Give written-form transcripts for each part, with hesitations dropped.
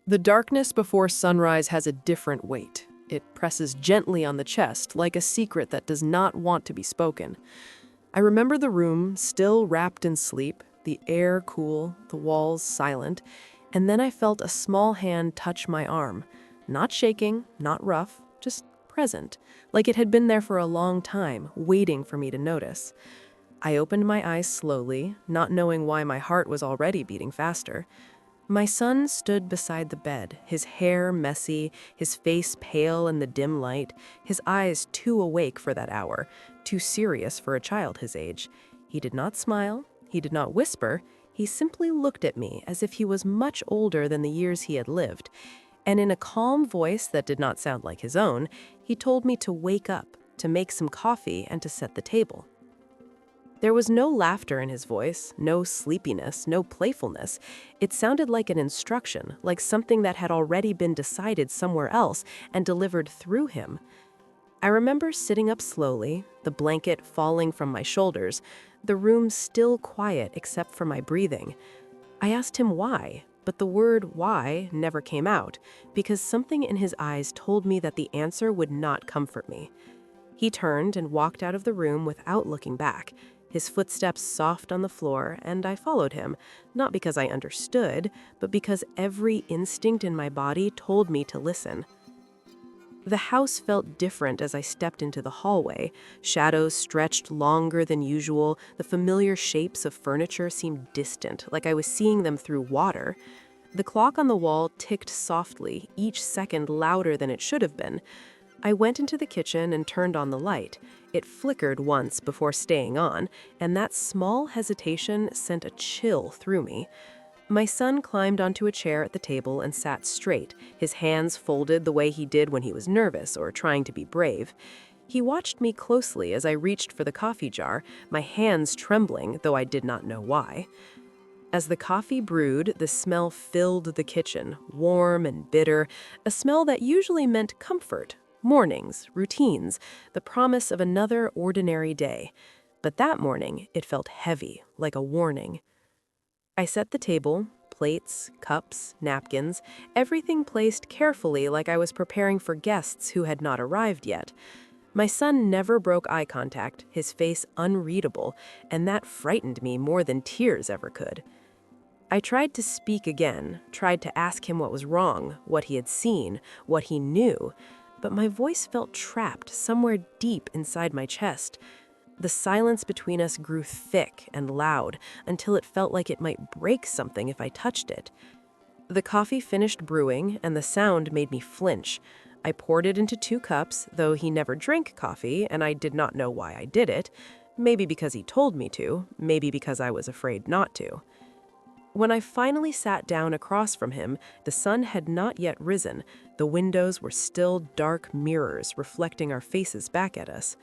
The darkness before sunrise has a different weight. It presses gently on the chest, like a secret that does not want to be spoken. I remember the room, still wrapped in sleep, the air cool, the walls silent, and then I felt a small hand touch my arm. Not shaking, not rough, just present, like it had been there for a long time, waiting for me to notice. I opened my eyes slowly, not knowing why my heart was already beating faster. My son stood beside the bed, his hair messy, his face pale in the dim light, his eyes too awake for that hour, too serious for a child his age. He did not smile, he did not whisper, he simply looked at me as if he was much older than the years he had lived. And in a calm voice that did not sound like his own, he told me to wake up, to make some coffee, and to set the table. There was no laughter in his voice, no sleepiness, no playfulness. It sounded like an instruction, like something that had already been decided somewhere else and delivered through him. I remember sitting up slowly, the blanket falling from my shoulders, the room still quiet except for my breathing. I asked him why, but the word why never came out, because something in his eyes told me that the answer would not comfort me. He turned and walked out of the room without looking back, his footsteps soft on the floor, and I followed him, not because I understood, but because every instinct in my body told me to listen. The house felt different as I stepped into the hallway. Shadows stretched longer than usual, the familiar shapes of furniture seemed distant, like I was seeing them through water. The clock on the wall ticked softly, each second louder than it should have been. I went into the kitchen and turned on the light. It flickered once before staying on, and that small hesitation sent a chill through me. My son climbed onto a chair at the table and sat straight, his hands folded the way he did when he was nervous or trying to be brave. He watched me closely as I reached for the coffee jar, my hands trembling, though I did not know why. As the coffee brewed, the smell filled the kitchen, warm and bitter, a smell that usually meant comfort. Mornings, routines, the promise of another ordinary day. But that morning, it felt heavy, like a warning. I set the table, plates, cups, napkins, everything placed carefully like I was preparing for guests who had not arrived yet. My son never broke eye contact, his face unreadable, and that frightened me more than tears ever could. I tried to speak again, tried to ask him what was wrong, what he had seen, what he knew, but my voice felt trapped somewhere deep inside my chest. The silence between us grew thick and loud until it felt like it might break something if I touched it. The coffee finished brewing, and the sound made me flinch. I poured it into 2 cups, though he never drank coffee, and I did not know why I did it. Maybe because he told me to, maybe because I was afraid not to. When I finally sat down across from him, the sun had not yet risen. The windows were still dark mirrors reflecting our faces back at us.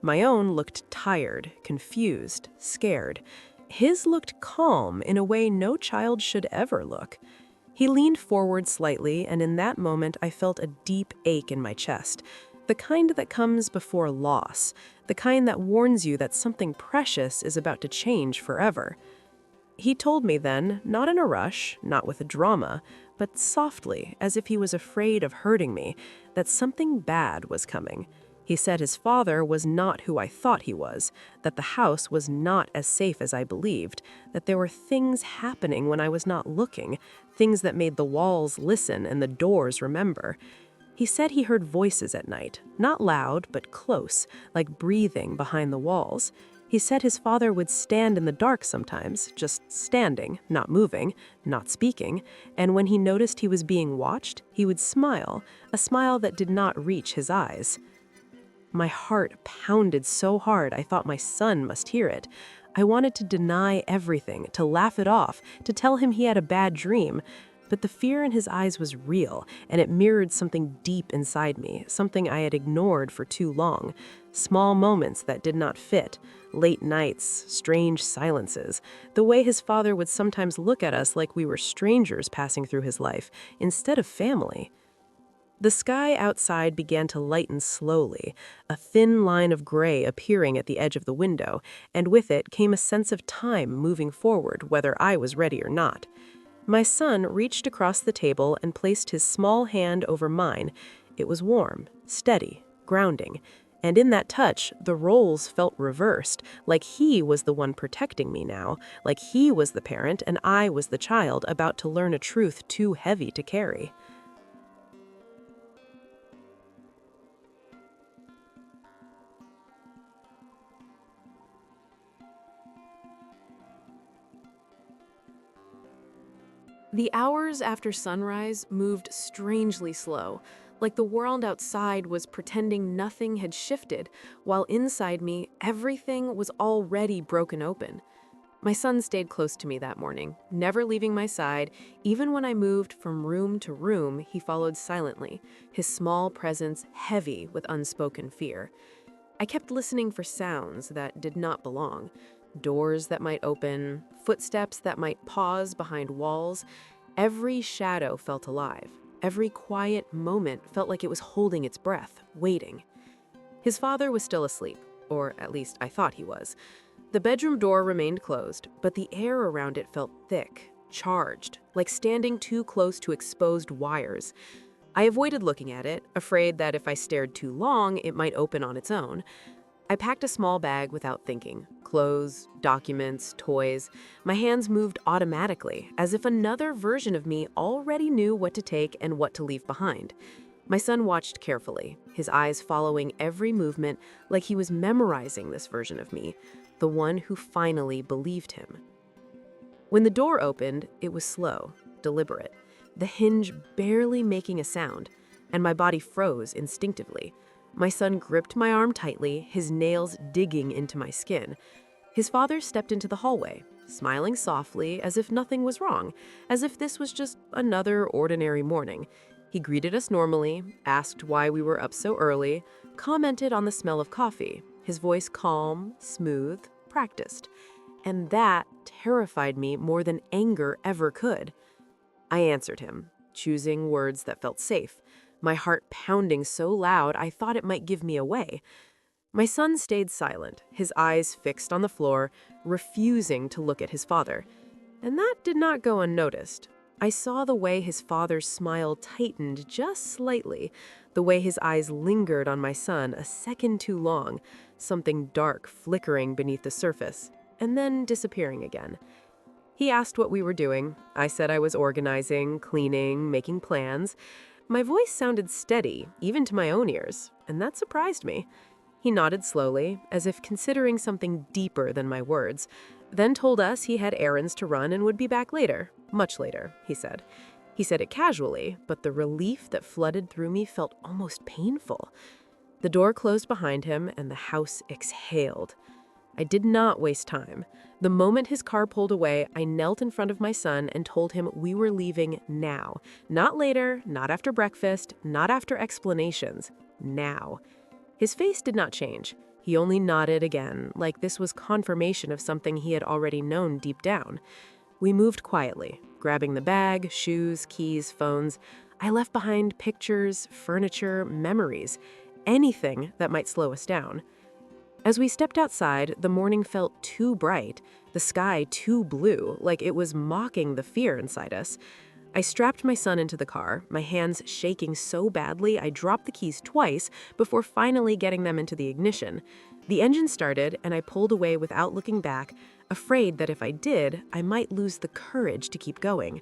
My own looked tired, confused, scared. His looked calm in a way no child should ever look. He leaned forward slightly, and in that moment I felt a deep ache in my chest. The kind that comes before loss, the kind that warns you that something precious is about to change forever. He told me then, not in a rush, not with a drama, but softly, as if he was afraid of hurting me, that something bad was coming. He said his father was not who I thought he was, that the house was not as safe as I believed, that there were things happening when I was not looking, things that made the walls listen and the doors remember. He said he heard voices at night, not loud, but close, like breathing behind the walls. He said his father would stand in the dark sometimes, just standing, not moving, not speaking, and when he noticed he was being watched, he would smile, a smile that did not reach his eyes. My heart pounded so hard I thought my son must hear it. I wanted to deny everything, to laugh it off, to tell him he had a bad dream, but the fear in his eyes was real, and it mirrored something deep inside me, something I had ignored for too long. Small moments that did not fit, late nights, strange silences, the way his father would sometimes look at us like we were strangers passing through his life, instead of family. The sky outside began to lighten slowly, a thin line of gray appearing at the edge of the window, and with it came a sense of time moving forward, whether I was ready or not. My son reached across the table and placed his small hand over mine. It was warm, steady, grounding, and in that touch, the roles felt reversed, like he was the one protecting me now, like he was the parent and I was the child about to learn a truth too heavy to carry. The hours after sunrise moved strangely slow, like the world outside was pretending nothing had shifted, while inside me, everything was already broken open. My son stayed close to me that morning, never leaving my side. Even when I moved from room to room, he followed silently, his small presence heavy with unspoken fear. I kept listening for sounds that did not belong. Doors that might open, footsteps that might pause behind walls. Every shadow felt alive. Every quiet moment felt like it was holding its breath, waiting. His father was still asleep, or at least I thought he was. The bedroom door remained closed, but the air around it felt thick, charged, like standing too close to exposed wires. I avoided looking at it, afraid that if I stared too long, it might open on its own. I packed a small bag without thinking. Clothes, documents, toys. My hands moved automatically, as if another version of me already knew what to take and what to leave behind. My son watched carefully, his eyes following every movement like he was memorizing this version of me, the one who finally believed him. When the door opened, it was slow, deliberate, the hinge barely making a sound, and my body froze instinctively. My son gripped my arm tightly, his nails digging into my skin. His father stepped into the hallway, smiling softly as if nothing was wrong, as if this was just another ordinary morning. He greeted us normally, asked why we were up so early, commented on the smell of coffee, his voice calm, smooth, practiced. And that terrified me more than anger ever could. I answered him, choosing words that felt safe, my heart pounding so loud I thought it might give me away. My son stayed silent, his eyes fixed on the floor, refusing to look at his father. And that did not go unnoticed. I saw the way his father's smile tightened just slightly, the way his eyes lingered on my son a second too long, something dark flickering beneath the surface, and then disappearing again. He asked what we were doing. I said I was organizing, cleaning, making plans. My voice sounded steady, even to my own ears, and that surprised me. He nodded slowly, as if considering something deeper than my words, then told us he had errands to run and would be back later. Much later, he said. He said it casually, but the relief that flooded through me felt almost painful. The door closed behind him, and the house exhaled. I did not waste time. The moment his car pulled away, I knelt in front of my son and told him we were leaving now. Not later, not after breakfast, not after explanations. Now. His face did not change. He only nodded again, like this was confirmation of something he had already known deep down. We moved quietly, grabbing the bag, shoes, keys, phones. I left behind pictures, furniture, memories, anything that might slow us down. As we stepped outside, the morning felt too bright, the sky too blue, like it was mocking the fear inside us. I strapped my son into the car, my hands shaking so badly I dropped the keys twice before finally getting them into the ignition. The engine started, and I pulled away without looking back, afraid that if I did, I might lose the courage to keep going.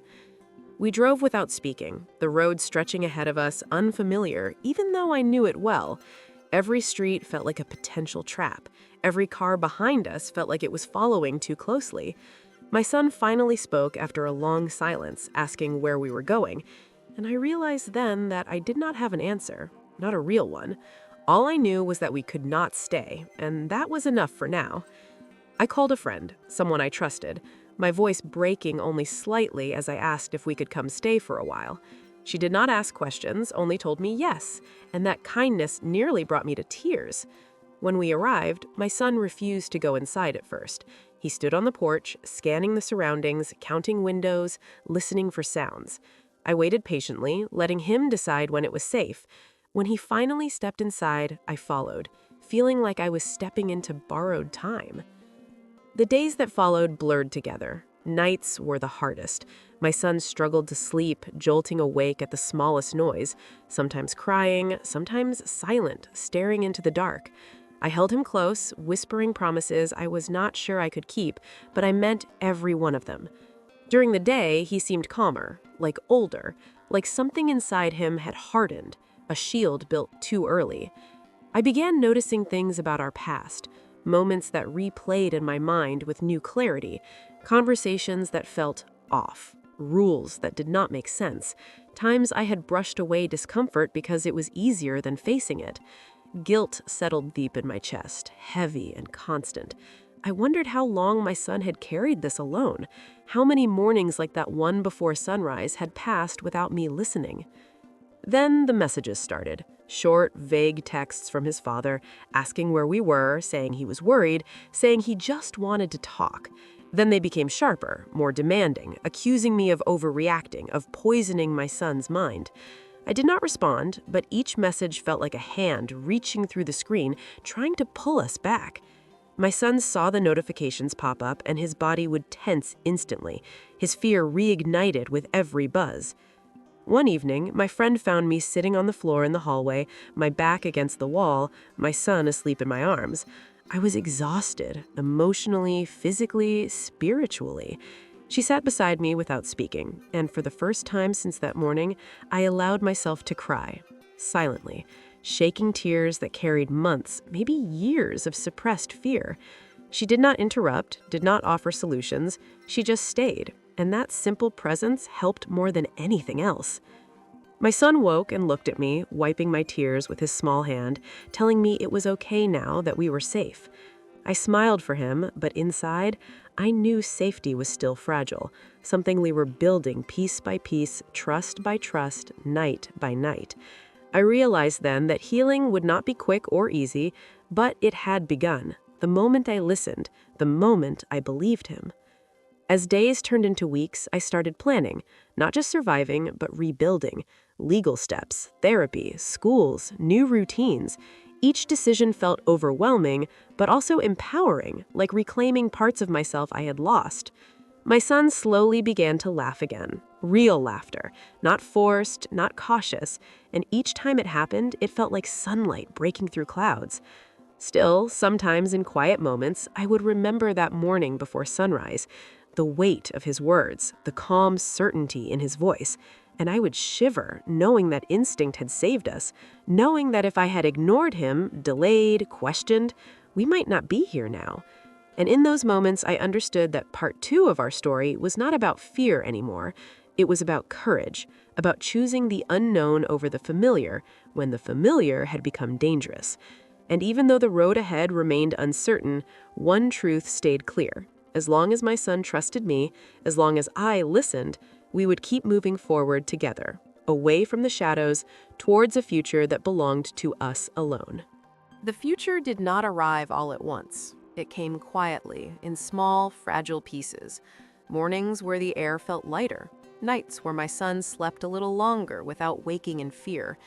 We drove without speaking, the road stretching ahead of us, unfamiliar, even though I knew it well. Every street felt like a potential trap. Every car behind us felt like it was following too closely. My son finally spoke after a long silence, asking where we were going, and I realized then that I did not have an answer, not a real one. All I knew was that we could not stay, and that was enough for now. I called a friend, someone I trusted, my voice breaking only slightly as I asked if we could come stay for a while. She did not ask questions, only told me yes, and that kindness nearly brought me to tears. When we arrived, my son refused to go inside at first. He stood on the porch, scanning the surroundings, counting windows, listening for sounds. I waited patiently, letting him decide when it was safe. When he finally stepped inside, I followed, feeling like I was stepping into borrowed time. The days that followed blurred together. Nights were the hardest. My son struggled to sleep, jolting awake at the smallest noise, sometimes crying, sometimes silent, staring into the dark. I held him close, whispering promises I was not sure I could keep, but I meant every one of them. During the day, he seemed calmer, like older, like something inside him had hardened, a shield built too early. I began noticing things about our past, moments that replayed in my mind with new clarity, conversations that felt off, rules that did not make sense, times I had brushed away discomfort because it was easier than facing it. Guilt settled deep in my chest, heavy and constant. I wondered how long my son had carried this alone, how many mornings like that one before sunrise had passed without me listening. Then the messages started. Short, vague texts from his father, asking where we were, saying he was worried, saying he just wanted to talk. Then they became sharper, more demanding, accusing me of overreacting, of poisoning my son's mind. I did not respond, but each message felt like a hand reaching through the screen, trying to pull us back. My son saw the notifications pop up, and his body would tense instantly, his fear reignited with every buzz. One evening, my friend found me sitting on the floor in the hallway, my back against the wall, my son asleep in my arms. I was exhausted, emotionally, physically, spiritually. She sat beside me without speaking, and for the first time since that morning, I allowed myself to cry, silently, shaking tears that carried months, maybe years of suppressed fear. She did not interrupt, did not offer solutions, she just stayed. And that simple presence helped more than anything else. My son woke and looked at me, wiping my tears with his small hand, telling me it was okay now that we were safe. I smiled for him, but inside, I knew safety was still fragile, something we were building piece by piece, trust by trust, night by night. I realized then that healing would not be quick or easy, but it had begun, the moment I listened, the moment I believed him. As days turned into weeks, I started planning, not just surviving, but rebuilding. Legal steps, therapy, schools, new routines. Each decision felt overwhelming, but also empowering, like reclaiming parts of myself I had lost. My son slowly began to laugh again. Real laughter, not forced, not cautious, and each time it happened, it felt like sunlight breaking through clouds. Still, sometimes in quiet moments, I would remember that morning before sunrise, the weight of his words, the calm certainty in his voice, and I would shiver, knowing that instinct had saved us, knowing that if I had ignored him, delayed, questioned, we might not be here now. And in those moments, I understood that part 2 of our story was not about fear anymore. It was about courage, about choosing the unknown over the familiar, when the familiar had become dangerous. And even though the road ahead remained uncertain, one truth stayed clear. As long as my son trusted me, as long as I listened, we would keep moving forward together, away from the shadows, towards a future that belonged to us alone. The future did not arrive all at once. It came quietly, in small, fragile pieces. Mornings where the air felt lighter, nights where my son slept a little longer without waking in fear,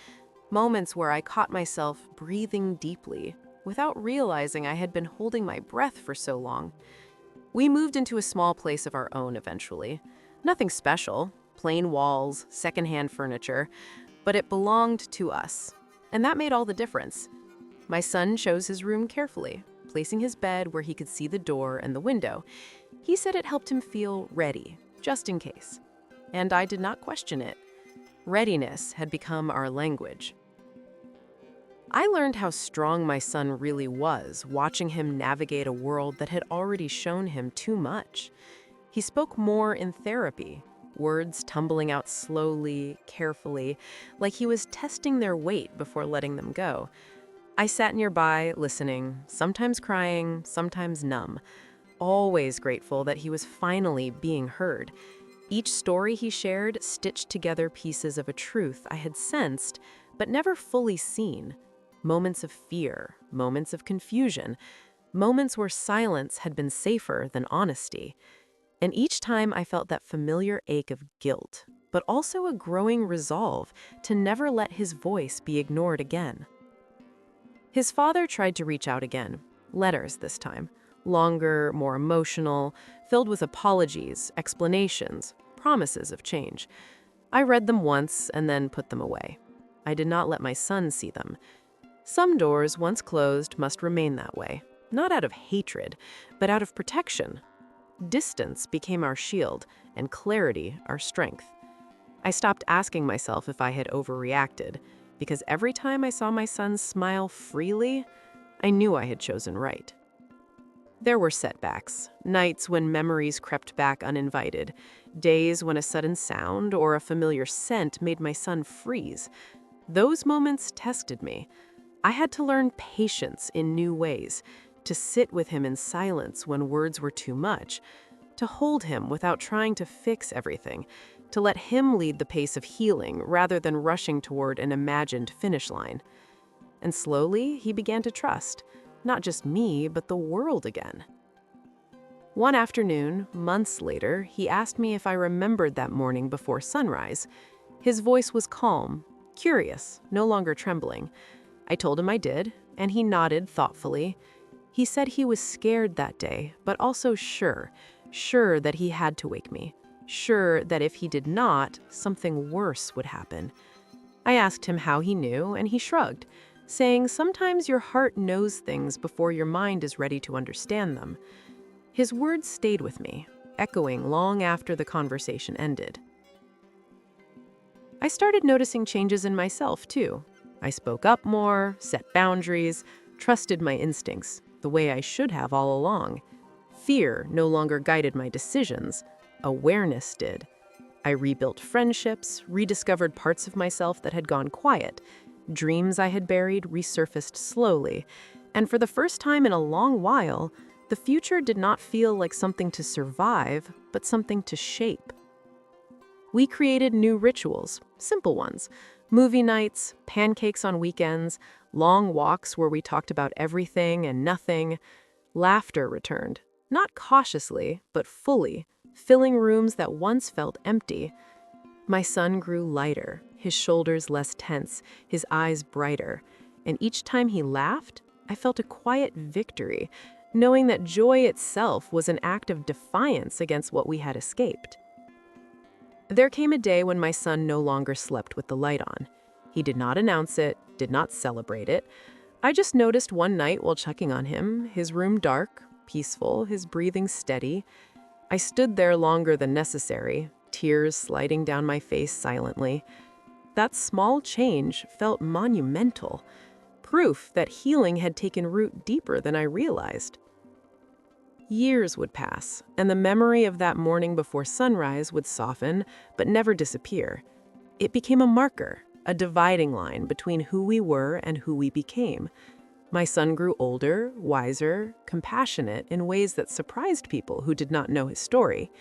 moments where I caught myself breathing deeply, without realizing I had been holding my breath for so long. We moved into a small place of our own eventually. Nothing special, plain walls, secondhand furniture, but it belonged to us. And that made all the difference. My son chose his room carefully, placing his bed where he could see the door and the window. He said it helped him feel ready, just in case. And I did not question it. Readiness had become our language. I learned how strong my son really was, watching him navigate a world that had already shown him too much. He spoke more in therapy, words tumbling out slowly, carefully, like he was testing their weight before letting them go. I sat nearby, listening, sometimes crying, sometimes numb, always grateful that he was finally being heard. Each story he shared stitched together pieces of a truth I had sensed, but never fully seen. Moments of fear, moments of confusion, moments where silence had been safer than honesty. And each time I felt that familiar ache of guilt, but also a growing resolve to never let his voice be ignored again. His father tried to reach out again, letters this time, longer, more emotional, filled with apologies, explanations, promises of change. I read them once and then put them away. I did not let my son see them. Some doors, once closed, must remain that way, not out of hatred, but out of protection. Distance became our shield, and clarity our strength. I stopped asking myself if I had overreacted, because every time I saw my son smile freely, I knew I had chosen right. There were setbacks, nights when memories crept back uninvited, days when a sudden sound or a familiar scent made my son freeze. Those moments tested me. I had to learn patience in new ways, to sit with him in silence when words were too much, to hold him without trying to fix everything, to let him lead the pace of healing rather than rushing toward an imagined finish line. And slowly, he began to trust, not just me, but the world again. One afternoon, months later, he asked me if I remembered that morning before sunrise. His voice was calm, curious, no longer trembling. I told him I did, and he nodded thoughtfully. He said he was scared that day, but also sure that he had to wake me, sure that if he did not, something worse would happen. I asked him how he knew, and he shrugged, saying sometimes your heart knows things before your mind is ready to understand them. His words stayed with me, echoing long after the conversation ended. I started noticing changes in myself, too. I spoke up more, set boundaries, trusted my instincts, the way I should have all along. Fear no longer guided my decisions. Awareness did. I rebuilt friendships, rediscovered parts of myself that had gone quiet. Dreams I had buried resurfaced slowly. And for the first time in a long while, the future did not feel like something to survive, but something to shape. We created new rituals, simple ones. Movie nights, pancakes on weekends, long walks where we talked about everything and nothing. Laughter returned, not cautiously, but fully, filling rooms that once felt empty. My son grew lighter, his shoulders less tense, his eyes brighter. And each time he laughed, I felt a quiet victory, knowing that joy itself was an act of defiance against what we had escaped. There came a day when my son no longer slept with the light on. He did not announce it, did not celebrate it. I just noticed one night while checking on him, his room dark, peaceful, his breathing steady. I stood there longer than necessary, tears sliding down my face silently. That small change felt monumental, proof that healing had taken root deeper than I realized. Years would pass, and the memory of that morning before sunrise would soften, but never disappear. It became a marker, a dividing line between who we were and who we became. My son grew older, wiser, compassionate in ways that surprised people who did not know his story.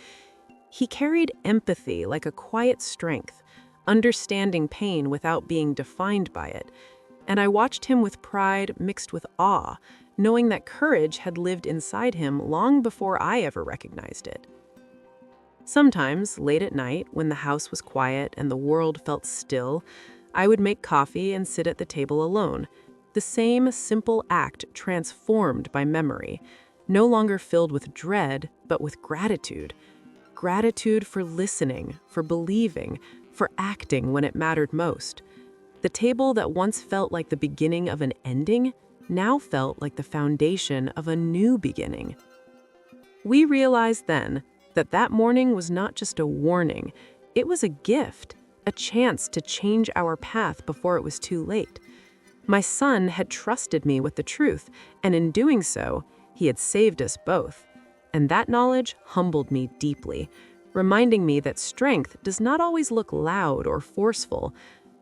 He carried empathy like a quiet strength, understanding pain without being defined by it. And I watched him with pride mixed with awe, knowing that courage had lived inside him long before I ever recognized it. Sometimes, late at night, when the house was quiet and the world felt still, I would make coffee and sit at the table alone. The same simple act transformed by memory, no longer filled with dread, but with gratitude. Gratitude for listening, for believing, for acting when it mattered most. The table that once felt like the beginning of an ending now felt like the foundation of a new beginning. We realized then that that morning was not just a warning, it was a gift, a chance to change our path before it was too late. My son had trusted me with the truth, and in doing so, he had saved us both. And that knowledge humbled me deeply, reminding me that strength does not always look loud or forceful.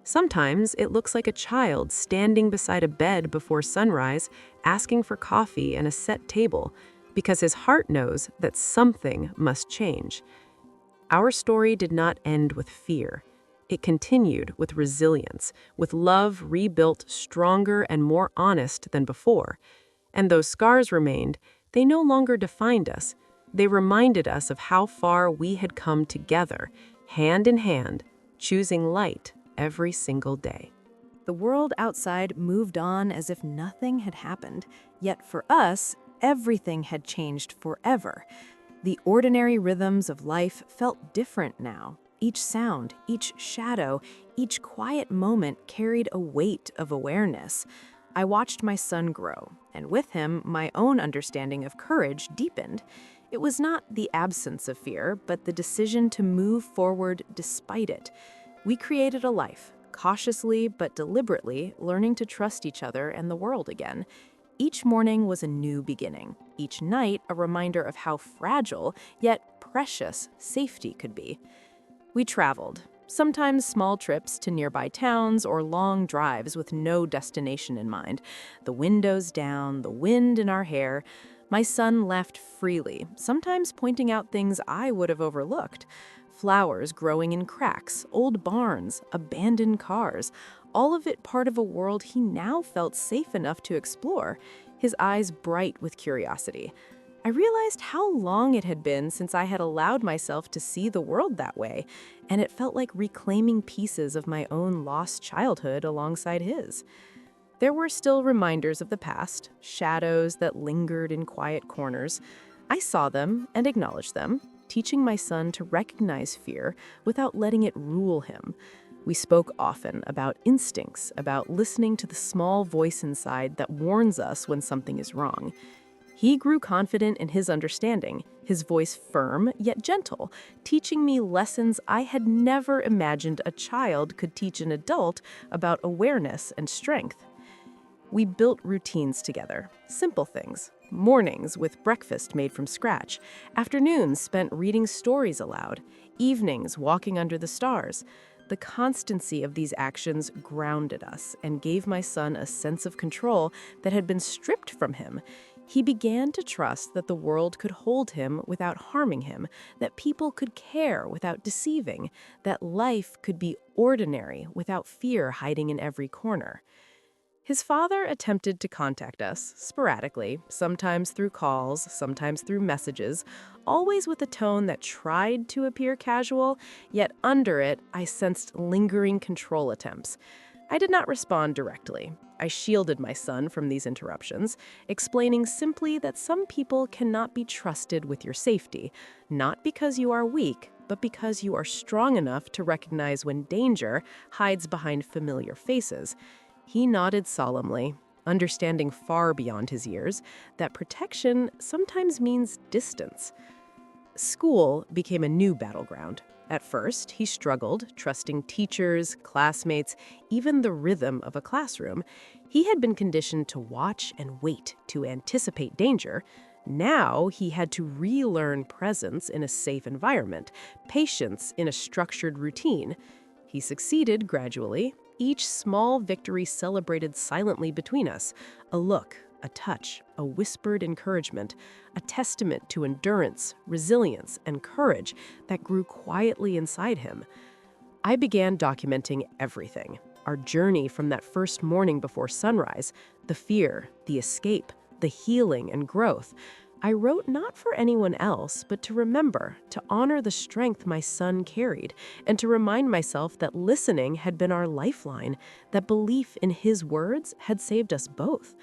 Sometimes it looks like a child standing beside a bed before sunrise, asking for coffee and a set table, because his heart knows that something must change. Our story did not end with fear. It continued with resilience, with love rebuilt stronger and more honest than before. And though scars remained, they no longer defined us. They reminded us of how far we had come together, hand in hand, choosing light every single day. The world outside moved on as if nothing had happened, yet for us, everything had changed forever. The ordinary rhythms of life felt different now. Each sound, each shadow, each quiet moment carried a weight of awareness. I watched my son grow, and with him, my own understanding of courage deepened. It was not the absence of fear, but the decision to move forward despite it. We created a life, cautiously but deliberately, learning to trust each other and the world again. Each morning was a new beginning. Each night, a reminder of how fragile, yet precious, safety could be. We traveled, sometimes small trips to nearby towns or long drives with no destination in mind. The windows down, the wind in our hair. My son laughed freely, sometimes pointing out things I would have overlooked. Flowers growing in cracks, old barns, abandoned cars, all of it part of a world he now felt safe enough to explore, his eyes bright with curiosity. I realized how long it had been since I had allowed myself to see the world that way, and it felt like reclaiming pieces of my own lost childhood alongside his. There were still reminders of the past, shadows that lingered in quiet corners. I saw them and acknowledged them, teaching my son to recognize fear without letting it rule him. We spoke often about instincts, about listening to the small voice inside that warns us when something is wrong. He grew confident in his understanding, his voice firm yet gentle, teaching me lessons I had never imagined a child could teach an adult about awareness and strength. We built routines together, simple things. Mornings with breakfast made from scratch, afternoons spent reading stories aloud, evenings walking under the stars. The constancy of these actions grounded us and gave my son a sense of control that had been stripped from him. He began to trust that the world could hold him without harming him, that people could care without deceiving, that life could be ordinary without fear hiding in every corner. His father attempted to contact us, sporadically, sometimes through calls, sometimes through messages, always with a tone that tried to appear casual, yet under it, I sensed lingering control attempts. I did not respond directly. I shielded my son from these interruptions, explaining simply that some people cannot be trusted with your safety, not because you are weak, but because you are strong enough to recognize when danger hides behind familiar faces. He nodded solemnly, understanding far beyond his years that protection sometimes means distance. School became a new battleground. At first, he struggled, trusting teachers, classmates, even the rhythm of a classroom. He had been conditioned to watch and wait, to anticipate danger. Now, he had to relearn presence in a safe environment, patience in a structured routine. He succeeded gradually, each small victory celebrated silently between us, a look, a touch, a whispered encouragement, a testament to endurance, resilience, and courage that grew quietly inside him. I began documenting everything, our journey from that first morning before sunrise, the fear, the escape, the healing and growth. I wrote not for anyone else, but to remember, to honor the strength my son carried, and to remind myself that listening had been our lifeline, that belief in his words had saved us both.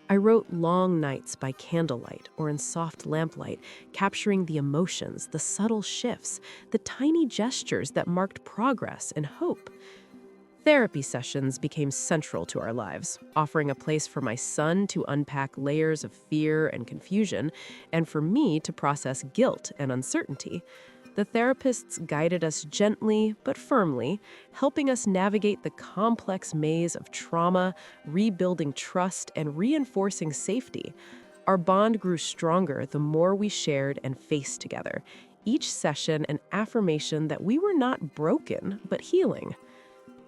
I wrote long nights by candlelight or in soft lamplight, capturing the emotions, the subtle shifts, the tiny gestures that marked progress and hope. Therapy sessions became central to our lives, offering a place for my son to unpack layers of fear and confusion, and for me to process guilt and uncertainty. The therapists guided us gently but firmly, helping us navigate the complex maze of trauma, rebuilding trust, and reinforcing safety. Our bond grew stronger the more we shared and faced together, each session an affirmation that we were not broken, but healing.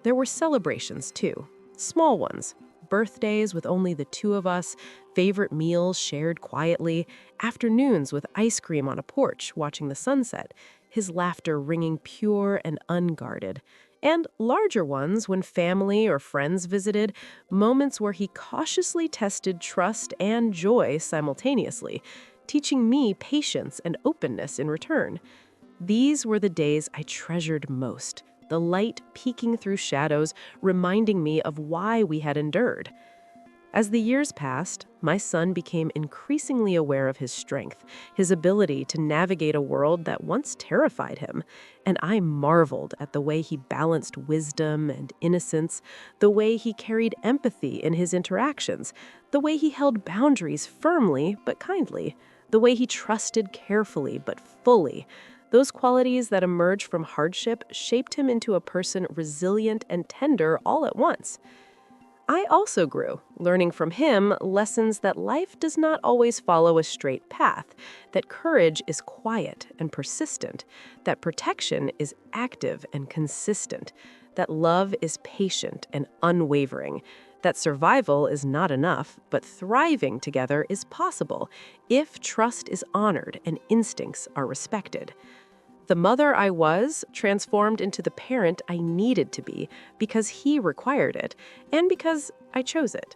There were celebrations, too, small ones. Birthdays with only the two of us, favorite meals shared quietly, afternoons with ice cream on a porch watching the sunset, his laughter ringing pure and unguarded, and larger ones when family or friends visited, moments where he cautiously tested trust and joy simultaneously, teaching me patience and openness in return. These were the days I treasured most, the light peeking through shadows, reminding me of why we had endured. As the years passed, my son became increasingly aware of his strength, his ability to navigate a world that once terrified him, and I marveled at the way he balanced wisdom and innocence, the way he carried empathy in his interactions, the way he held boundaries firmly but kindly, the way he trusted carefully but fully. Those qualities that emerge from hardship shaped him into a person resilient and tender all at once. I also grew, learning from him lessons that life does not always follow a straight path, that courage is quiet and persistent, that protection is active and consistent, that love is patient and unwavering, that survival is not enough, but thriving together is possible if trust is honored and instincts are respected. The mother I was transformed into the parent I needed to be because he required it, and because I chose it.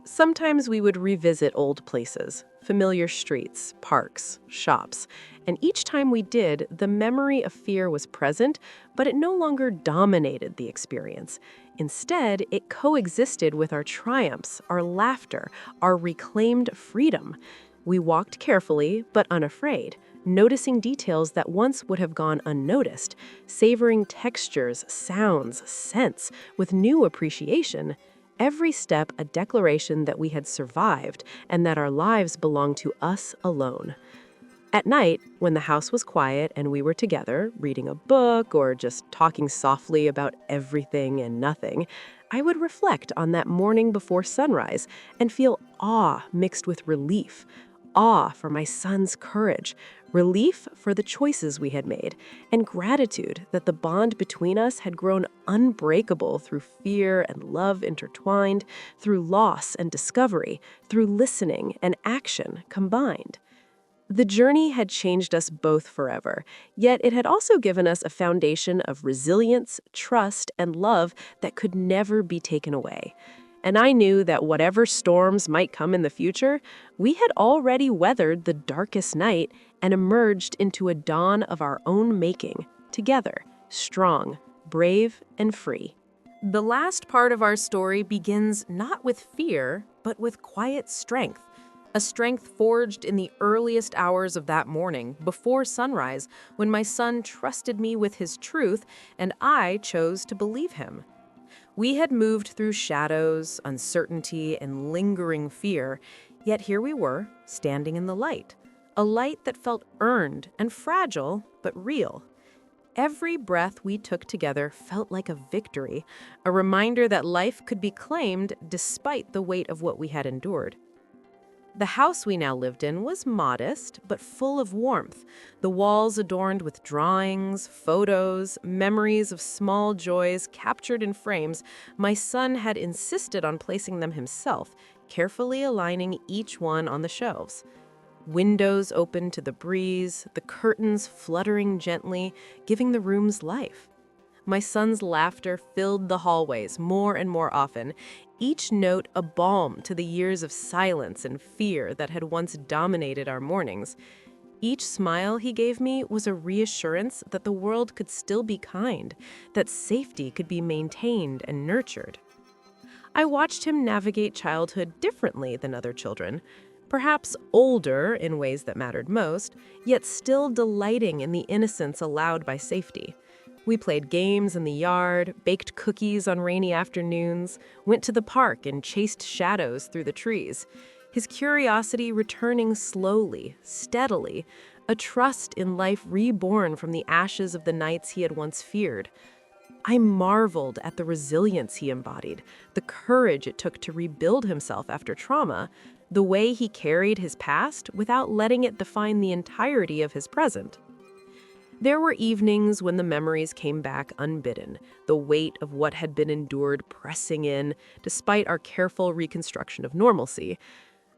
Sometimes we would revisit old places, familiar streets, parks, shops, and each time we did, the memory of fear was present, but it no longer dominated the experience. Instead, it coexisted with our triumphs, our laughter, our reclaimed freedom. We walked carefully, but unafraid, noticing details that once would have gone unnoticed, savoring textures, sounds, scents with new appreciation. Every step a declaration that we had survived and that our lives belonged to us alone. At night, when the house was quiet and we were together, reading a book or just talking softly about everything and nothing, I would reflect on that morning before sunrise and feel awe mixed with relief. Awe for my son's courage, relief for the choices we had made, and gratitude that the bond between us had grown unbreakable through fear and love intertwined, through loss and discovery, through listening and action combined. The journey had changed us both forever, yet it had also given us a foundation of resilience, trust, and love that could never be taken away. And I knew that whatever storms might come in the future, we had already weathered the darkest night and emerged into a dawn of our own making, together, strong, brave, and free. The last part of our story begins not with fear, but with quiet strength. A strength forged in the earliest hours of that morning, before sunrise, when my son trusted me with his truth and I chose to believe him. We had moved through shadows, uncertainty, and lingering fear, yet here we were, standing in the light, a light that felt earned and fragile, but real. Every breath we took together felt like a victory, a reminder that life could be claimed despite the weight of what we had endured. The house we now lived in was modest, but full of warmth, the walls adorned with drawings, photos, memories of small joys captured in frames. My son had insisted on placing them himself, carefully aligning each one on the shelves. Windows open to the breeze, the curtains fluttering gently, giving the rooms life. My son's laughter filled the hallways more and more often, each note a balm to the years of silence and fear that had once dominated our mornings. Each smile he gave me was a reassurance that the world could still be kind, that safety could be maintained and nurtured. I watched him navigate childhood differently than other children, perhaps older in ways that mattered most, yet still delighting in the innocence allowed by safety. We played games in the yard, baked cookies on rainy afternoons, went to the park and chased shadows through the trees. His curiosity returning slowly, steadily, a trust in life reborn from the ashes of the nights he had once feared. I marveled at the resilience he embodied, the courage it took to rebuild himself after trauma, the way he carried his past without letting it define the entirety of his present. There were evenings when the memories came back unbidden, the weight of what had been endured pressing in, despite our careful reconstruction of normalcy.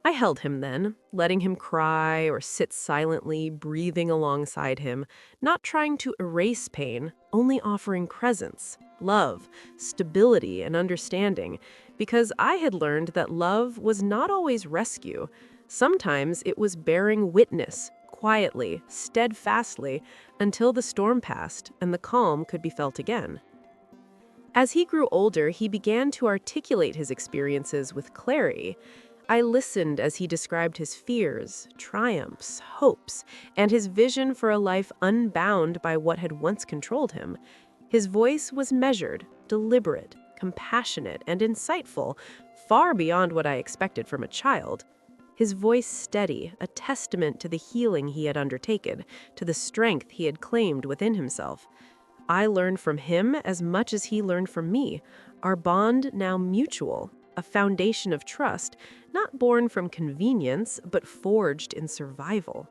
I held him then, letting him cry or sit silently, breathing alongside him, not trying to erase pain, only offering presence, love, stability, and understanding, because I had learned that love was not always rescue. Sometimes it was bearing witness, quietly, steadfastly, until the storm passed and the calm could be felt again. As he grew older, he began to articulate his experiences with clarity. I listened as he described his fears, triumphs, hopes, and his vision for a life unbound by what had once controlled him. His voice was measured, deliberate, compassionate, and insightful, far beyond what I expected from a child. His voice steady, a testament to the healing he had undertaken, to the strength he had claimed within himself. I learned from him as much as he learned from me, our bond now mutual, a foundation of trust, not born from convenience, but forged in survival.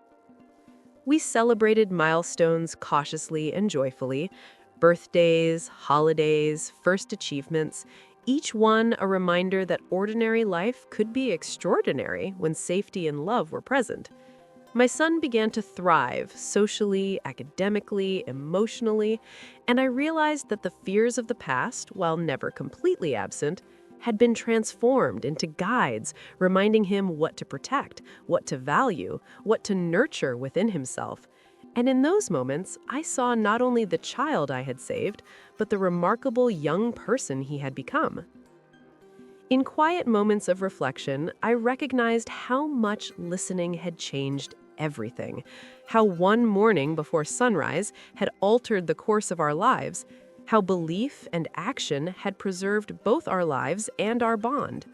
We celebrated milestones cautiously and joyfully, birthdays, holidays, first achievements, each one a reminder that ordinary life could be extraordinary when safety and love were present. My son began to thrive socially, academically, emotionally, and I realized that the fears of the past, while never completely absent, had been transformed into guides, reminding him what to protect, what to value, what to nurture within himself. And in those moments, I saw not only the child I had saved, but the remarkable young person he had become. In quiet moments of reflection, I recognized how much listening had changed everything, how one morning before sunrise had altered the course of our lives, how belief and action had preserved both our lives and our bond.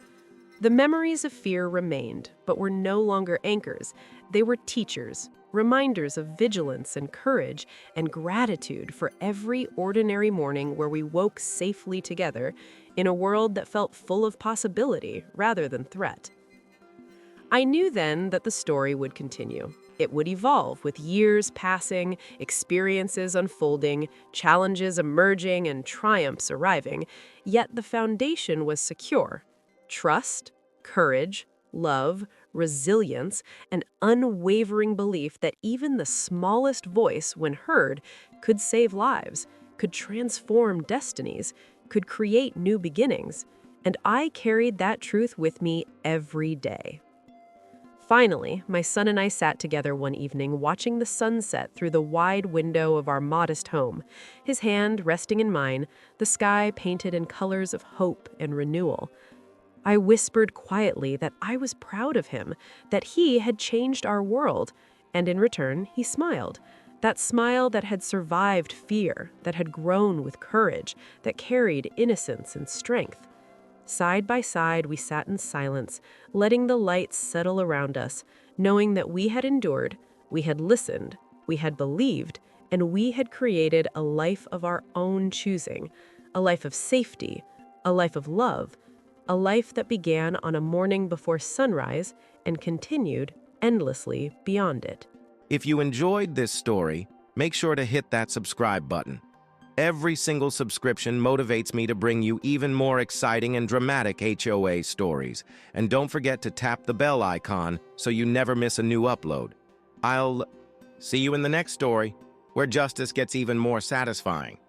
The memories of fear remained, but were no longer anchors. They were teachers, reminders of vigilance and courage and gratitude for every ordinary morning where we woke safely together in a world that felt full of possibility rather than threat. I knew then that the story would continue. It would evolve with years passing, experiences unfolding, challenges emerging, and triumphs arriving, yet the foundation was secure. Trust, courage, love, resilience, and unwavering belief that even the smallest voice, when heard, could save lives, could transform destinies, could create new beginnings. And I carried that truth with me every day. Finally, my son and I sat together one evening watching the sunset through the wide window of our modest home, his hand resting in mine, the sky painted in colors of hope and renewal. I whispered quietly that I was proud of him, that he had changed our world, and in return, he smiled. That smile that had survived fear, that had grown with courage, that carried innocence and strength. Side by side, we sat in silence, letting the light settle around us, knowing that we had endured, we had listened, we had believed, and we had created a life of our own choosing, a life of safety, a life of love, a life that began on a morning before sunrise and continued endlessly beyond it. If you enjoyed this story, make sure to hit that subscribe button. Every single subscription motivates me to bring you even more exciting and dramatic HOA stories. And don't forget to tap the bell icon so you never miss a new upload. I'll see you in the next story, where justice gets even more satisfying.